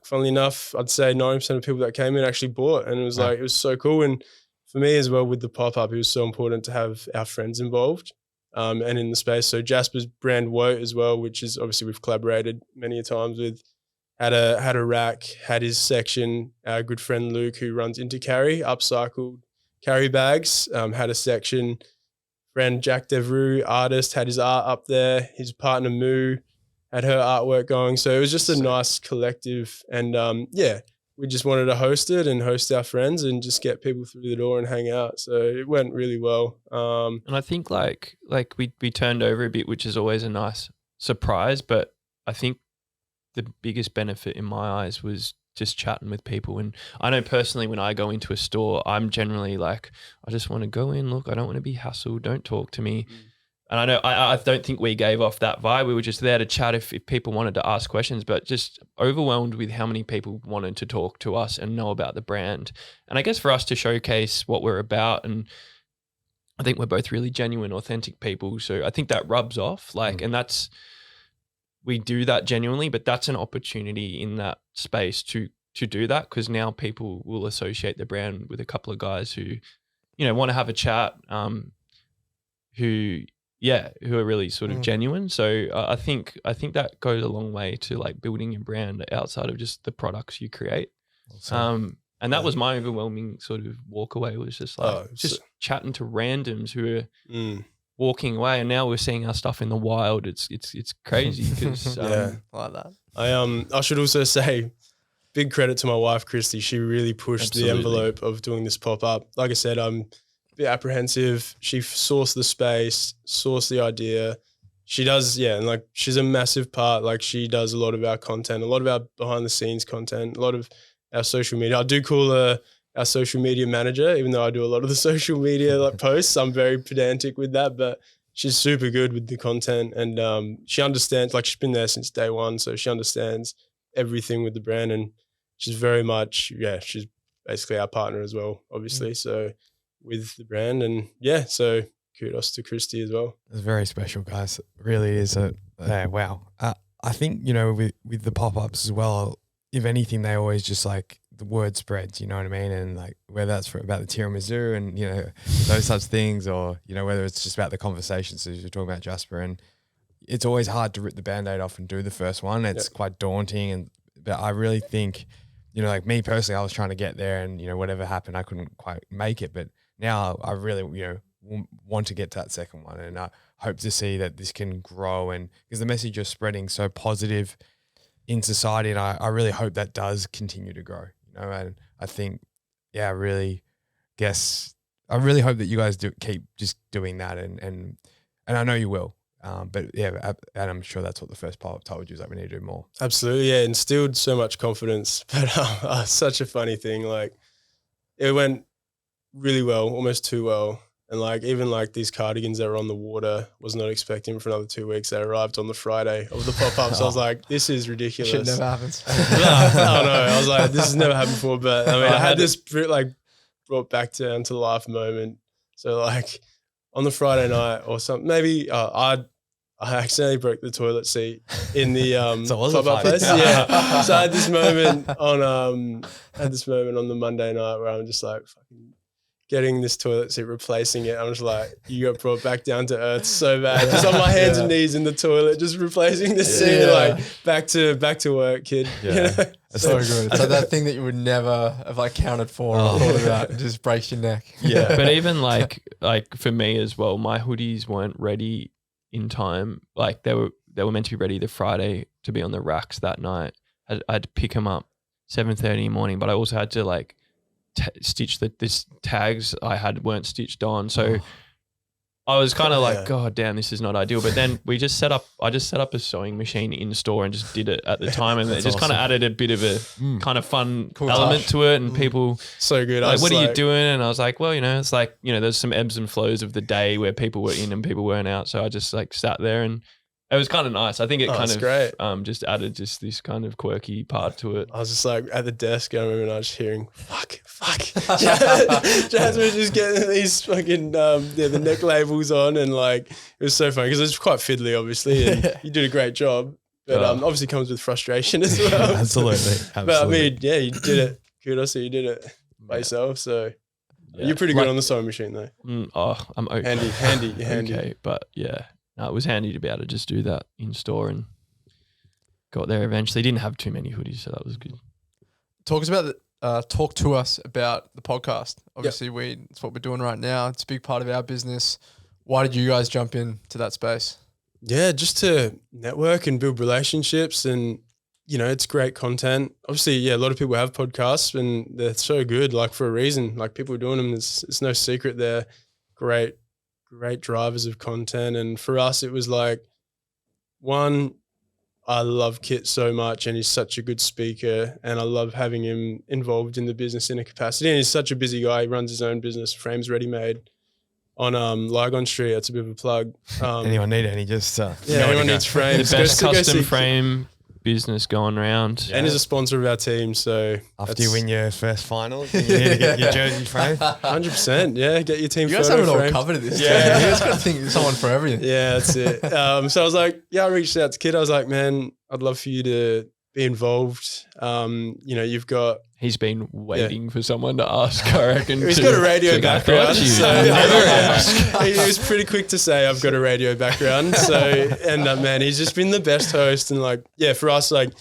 funnily enough, I'd say 90% of people that came in actually bought, and it was it was so cool. And for me as well, with the pop-up, it was so important to have our friends involved and in the space. So Jasper's brand Woat as well, which is obviously we've collaborated many a times with, had a rack, had his section. Our good friend Luke, who runs Intercarry, upcycled carry bags, had a section. Friend Jack Devereux, artist, had his art up there. His partner Moo had her artwork going. So it was just a nice collective. And we just wanted to host it and host our friends and just get people through the door and hang out. So it went really well. And I think we turned over a bit, which is always a nice surprise. But I think the biggest benefit in my eyes was just chatting with people. And I know personally, when I go into a store, I'm generally I just want to go in, look, I don't want to be hassled, don't talk to me. And I know I don't think we gave off that vibe. We were just there to chat if people wanted to ask questions, but just overwhelmed with how many people wanted to talk to us and know about the brand. And I guess for us to showcase what we're about, and I think we're both really genuine, authentic people. So I think that rubs off, and that's, we do that genuinely, but that's an opportunity in that space to do that, because now people will associate the brand with a couple of guys who, want to have a chat, who are really sort of genuine. So I think that goes a long way to building your brand outside of just the products you create. Awesome. And that was my overwhelming sort of walk away, was just chatting to randoms who are walking away, and now we're seeing our stuff in the wild. It's crazy because I like that. I should also say, big credit to my wife, Christy. She really pushed the envelope of doing this pop-up. Like I said, I'm a bit apprehensive. She sourced the space, sourced the idea. She does, and like she's a massive part. Like she does a lot of our content, a lot of our behind the scenes content, a lot of our social media. I do call her our social media manager, even though I do a lot of the social media like posts. I'm very pedantic with that, but she's super good with the content, and she understands, like she's been there since day one. So she understands everything with the brand, and she's very much, she's basically our partner as well, obviously. So with the brand, and so kudos to Christy as well. It's very special, guys. It really is wow. I think, with the pop-ups as well, if anything, they always just like the word spreads, you know what I mean? And like whether that's about the tiramisu and, those types of things, or, whether it's just about the conversations as you're talking about, Jasper. And it's always hard to rip the Band-Aid off and do the first one. It's quite daunting. But I really think, like me personally, I was trying to get there, and, whatever happened, I couldn't quite make it. But now I really, want to get to that second one. And I hope to see that this can grow, and because the message you're spreading so positive in society, and I really hope that does continue to grow, and I think, I really hope that you guys keep just doing that, and I know you will. But and I'm sure that's what the first pop-up told you, is that we need to do more. Absolutely, it instilled so much confidence. But such a funny thing, like it went really well, almost too well. And like even like these cardigans that were on the water, was not expecting for another 2 weeks. They arrived on the Friday of the pop-up. So I was like, this is ridiculous. Shit never happens. I don't know. I was like, this has never happened before. But I mean, I had this like brought back down to life moment. So like on the Friday night or something, maybe I accidentally broke the toilet seat in the pop-up place. Yeah. So I had this moment on the Monday night where I'm just like fucking getting this toilet seat, replacing it. I'm just like, you got brought back down to earth so bad. Just on my hands and knees in the toilet, just replacing the seat. Like back to work, kid. Yeah. That's so good. It's like that thing that you would never have like counted for or thought about. It just breaks your neck. Yeah. But even like for me as well, my hoodies weren't ready in time. Like they were meant to be ready the Friday to be on the racks that night. I had to pick them up 7:30 in the morning, but I also had to like stitch this tags I had weren't stitched on. So I was kind of like, God damn, this is not ideal. But then I just set up a sewing machine in store and just did it at the time. And it just kind of added a bit of a kind of fun element to it. And people so good. Like, what are you doing? And I was like, well, it's like, there's some ebbs and flows of the day where people were in and people weren't out. So I just like sat there, and it was kind of nice. I think it kind of great. Just added just this kind of quirky part to it. I was just like at the desk, I remember, and I was hearing, fuck. Jazz was just getting these fucking, the neck labels on, and like, it was so funny because it's quite fiddly, obviously, and you did a great job. But obviously comes with frustration as well. Absolutely. But I mean, you did it. Kudos, you did it by yourself. So you're pretty good on the sewing machine though. I'm okay. Handy. Okay, but yeah. No, it was handy to be able to just do that in store, and got there eventually. Didn't have too many hoodies, so that was good. Talk to us about the podcast. Obviously, it's what we're doing right now. It's a big part of our business. Why did you guys jump into that space? Yeah, just to network and build relationships, and it's great content. Obviously, a lot of people have podcasts, and they're so good, like for a reason. Like people are doing them. It's no secret they're great drivers of content. And for us, it was like, one, I love Kit so much, and he's such a good speaker, and I love having him involved in the business in a capacity. And he's such a busy guy. He runs his own business, Frames Ready Made, on Lygon Street. That's a bit of a plug. Anyone need any? Just anyone needs frames. The best custom frame business going around. And he's a sponsor of our team. So after you win your first finals, you need to get your jersey framed. 100%. Yeah, get your team. You guys have it all covered at this. You guys got to think of someone for everything. Yeah, that's it. So I was like, I reached out to Kid. I was like, man, I'd love for you to be involved. You've got. He's been waiting for someone to ask, I reckon. He's got a radio background. He was pretty quick to say, I've got a radio background. So, and man, he's just been the best host. And like, for us, like,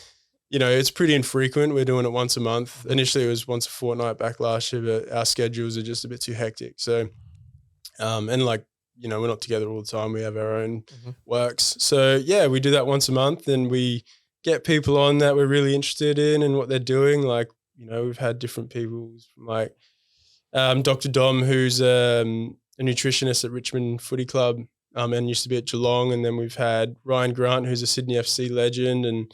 it's pretty infrequent. We're doing it once a month. Initially, it was once a fortnight back last year, but our schedules are just a bit too hectic. So, and like, we're not together all the time. We have our own works. So, we do that once a month, and we get people on that we're really interested in and what they're doing. Like, we've had different people from like Dr. Dom, who's a nutritionist at Richmond Footy Club and used to be at Geelong. And then we've had Ryan Grant, who's a Sydney FC legend, and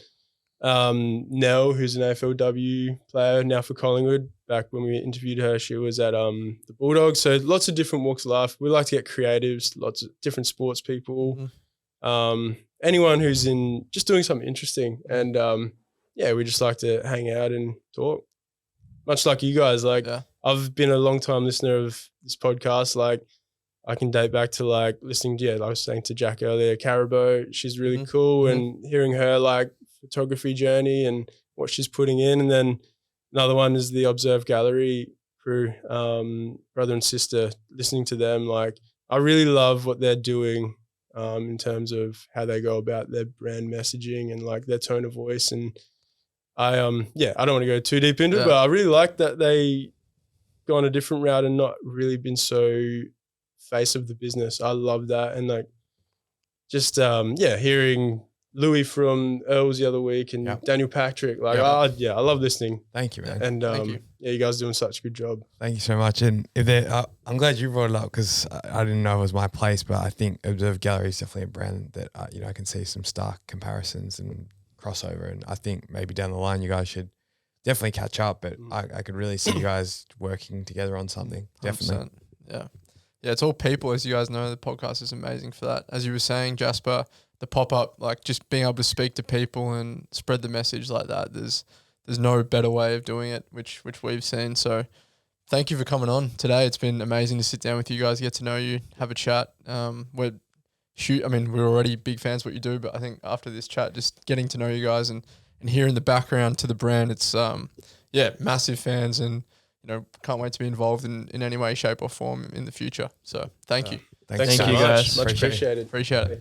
Nell, who's an AFLW player now for Collingwood. Back when we interviewed her, she was at the Bulldogs. So lots of different walks of life. We like to get creatives, lots of different sports people, anyone who's in just doing something interesting. And we just like to hang out and talk. Much like you guys, I've been a long time listener of this podcast. Like, I can date back to like listening to, I was saying to Jack earlier, Carabo, she's really cool, and hearing her like photography journey and what she's putting in. And then another one is the Observe Gallery crew, brother and sister, listening to them. Like, I really love what they're doing in terms of how they go about their brand messaging and like their tone of voice. And I don't want to go too deep into it, but I really like that they gone a different route and not really been so face of the business. I love that. And like, just, hearing Louis from Earls the other week and Daniel Patrick, like, I love listening. Thank you, man. And Thank you. you guys are doing such a good job. Thank you so much. And if I'm glad you brought it up because I didn't know it was my place, but I think Observe Gallery is definitely a brand that I can see some stark comparisons and crossover. And I think maybe down the line you guys should definitely catch up. But I could really see you guys working together on something. Definitely. 100%. Yeah, it's all people, as you guys know. The podcast is amazing for that. As you were saying, Jasper, the pop-up, like just being able to speak to people and spread the message like that, there's no better way of doing it, which we've seen. So thank you for coming on today. It's been amazing to sit down with you guys, get to know you, have a chat. We're already big fans of what you do, but I think after this chat, just getting to know you guys and hearing the background to the brand, it's massive fans, and can't wait to be involved in any way, shape or form in the future. So thank you. Thanks Thank so you, much. guys. Much appreciated. Appreciate it.